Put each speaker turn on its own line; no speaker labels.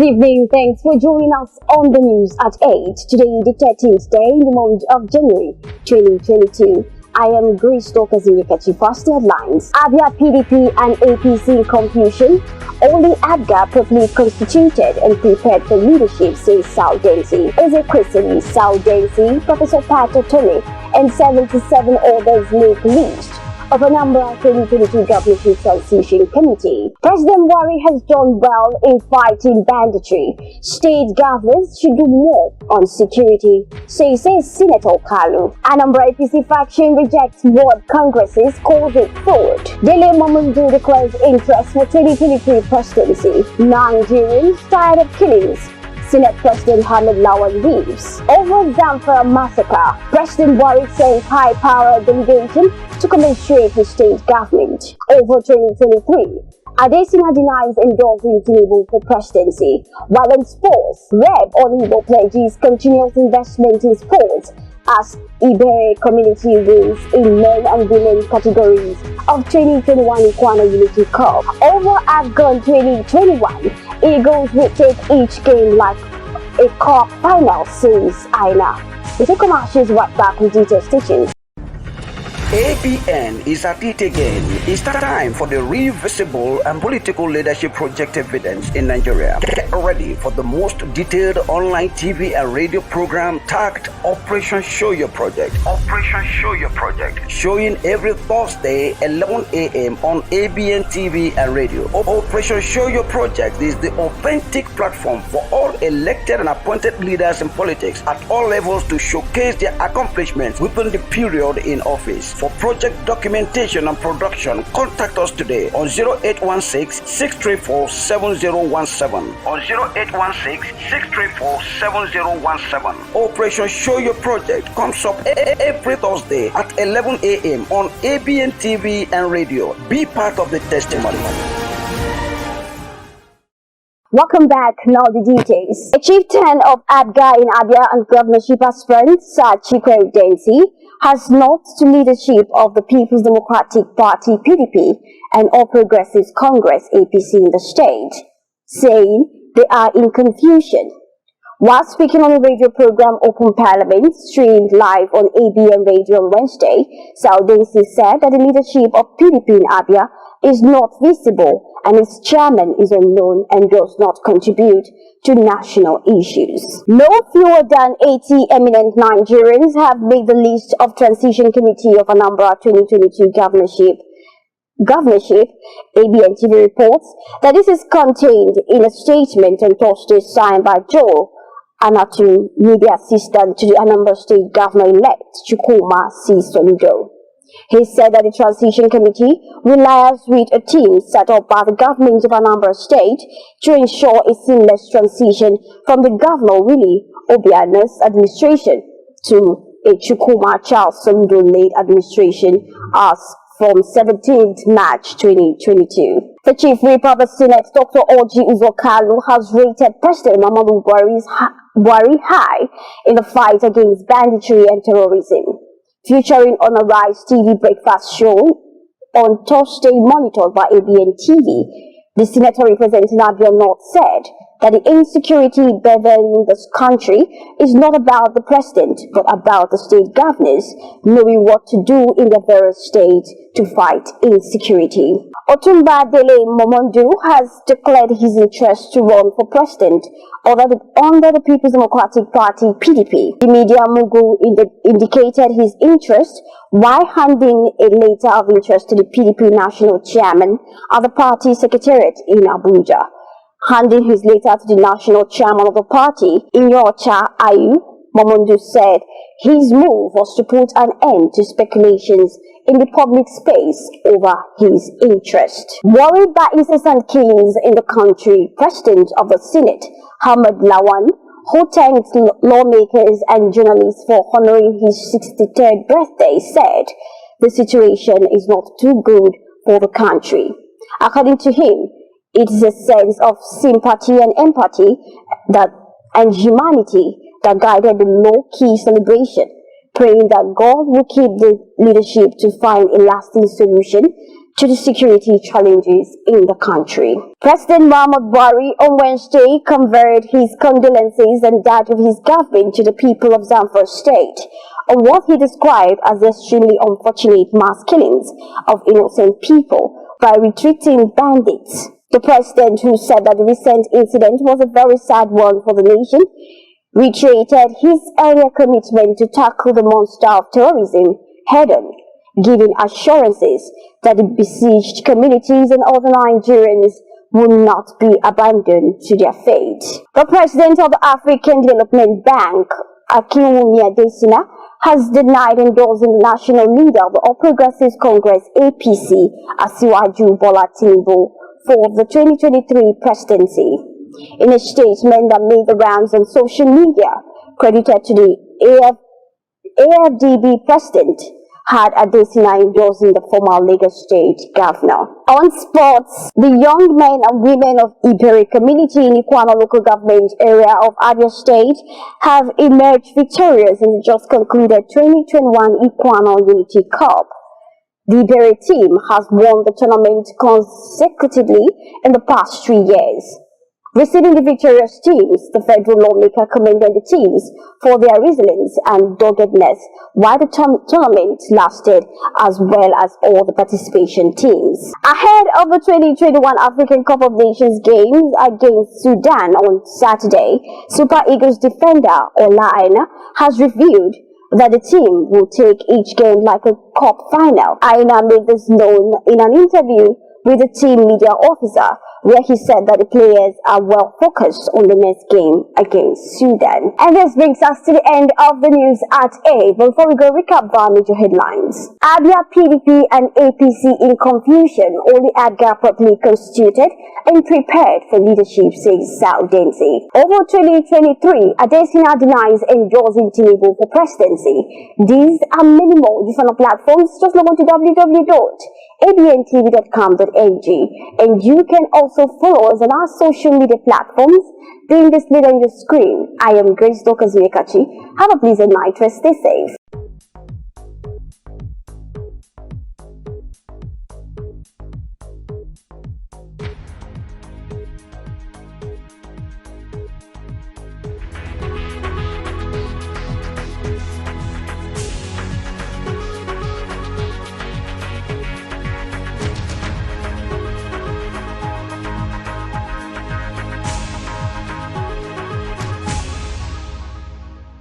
Good evening. Thanks for joining us on the news at 8. Today, the 13th day in the month of January 2022. I am Grace Tokazinyakachi. First headlines. ABN PDP and APC in confusion. Only ABGA properly constituted and prepared for leadership, says Saudensi. Ezekwesili, Saudensi, Professor Pato Tony, and 77 others make list of a number of 2022 Governorship Transition Committee. President Buhari has done well in fighting banditry. State governors should do more on security, says Senator Kalu. Anambra APC faction rejects what Congresses calls it fraud. Dele Momodu declares interest for 2023 presidency. Nigerians tired of killings. Senate President Hamid Lawan leaves. Over Zamfara massacre, President Buhari sends high-power delegation to commensurate with state government. Over 2023, Adesina denies endorsing Tinubu for presidency. While in sports, Reb Onibo pledges continuous investment in sports as Ibere community wins in men and women categories of 2021 Ikwana Unity Cup. Over AFCON 2021, Eagles will take each game like a cup final, says Aina. We take commercials right back with detailed stitching.
ABN is at it again. It's time for the real visible and political leadership project evidence in Nigeria. Get ready for the most detailed online TV and radio program tagged Operation Show Your Project. Operation Show Your Project. Showing every Thursday 11 a.m. on ABN TV and radio. Operation Show Your Project is the authentic platform for all elected and appointed leaders in politics at all levels to showcase their accomplishments within the period in office. For project documentation and production, contact us today on 0816-634-7017. On 0816-634-7017. Operation Show Your Project comes up every Thursday at 11 a.m. on ABN TV and radio. Be part of the testimony.
Welcome back. Now the details. A chieftain of ABGA in Abia and governorship aspirant, Sir Chikwe Densi, has knocked to leadership of the People's Democratic Party (PDP) and All Progressives Congress (APC) in the state, saying they are in confusion. While speaking on the radio program Open Parliament, streamed live on ABN Radio on Wednesday, Saudensi said that the leadership of PDP in Abia is not visible and its chairman is unknown and does not contribute to national issues. No fewer than 80 eminent Nigerians have made the list of Transition Committee of Anambra 2022 Governorship. ABN TV reports that this is contained in a statement on Thursday signed by Joel Anatu, media assistant to the Anambra State Governor-elect Chukwuma C. Soludo. He said that the Transition Committee will liaise with a team set up by the government of Anambra State to ensure a seamless transition from the Governor Willie Obiano's administration to a Chukwuma Charles Soludo-led administration as from 17th March 2022. The Chief Whip of the Senate, Dr. Orji Uzokalu, has rated President Muhammadu Buhari high in the fight against banditry and terrorism. Featuring on a Rise TV breakfast show on Thursday, monitored by ABN TV, the senator representing Abia North said that the insecurity bedeviling this country is not about the president, but about the state governors knowing what to do in their various states to fight insecurity. Otumba Dele Momodu has declared his interest to run for president under the People's Democratic Party (PDP). The media mogul indicated his interest while handing a letter of interest to the PDP national chairman at the party secretariat in Abuja. Handing his letter to the national chairman of the party, Inyocha Ayu, Momodu said his move was to put an end to speculations in the public space over his interest. Worried by incessant killings in the country, President of the Senate, Hamid Lawan, who thanked lawmakers and journalists for honoring his 63rd birthday, said the situation is not too good for the country. According to him, it is a sense of sympathy and empathy and humanity that guided the low-key celebration, praying that God will keep the leadership to find a lasting solution to the security challenges in the country. President Muhammad Buhari on Wednesday conveyed his condolences and that of his government to the people of Zamfara State on what he described as the extremely unfortunate mass killings of innocent people by retreating bandits. The president, who said that the recent incident was a very sad one for the nation, reiterated his earlier commitment to tackle the monster of terrorism head-on, giving assurances that the besieged communities and other Nigerians will not be abandoned to their fate. The president of the African Development Bank, Akinwumi Adesina, has denied endorsing the national leader of the All Progressives Congress (APC), Asiwaju Bola Tinubu, for the 2023 presidency. In a statement that made the rounds on social media, credited to the AFDB president, had Adesina endorsing the former Lagos State governor. On sports, the young men and women of Iberi community in Ikwana local government area of Abia State have emerged victorious in the just concluded 2021 Ikwana Unity Cup. The Iberi team has won the tournament consecutively in the past 3 years. Receiving the victorious teams, the federal lawmaker commended the teams for their resilience and doggedness while the tournament lasted, as well as all the participation teams. Ahead of the 2021 African Cup of Nations games against Sudan on Saturday, Super Eagles defender Ola Aina has revealed that the team will take each game like a cup final. Aina made this known in an interview with the team media officer, where he said that the players are well focused on the next game against Sudan. And this brings us to the end of the news at 8. Before we go, recap our major headlines. Abia PDP and APC in confusion, only ADGA properly constituted and prepared for leadership, says Saudensi. Over 2023, Adesina denies endorsing Tinubu for presidency. These are many more different platforms. Just log on to www.abntv.com.ng and you can also follow us on our social media platforms. Being displayed on your screen. I am Grace Dokazuekachi. Have a pleasant night. Stay safe.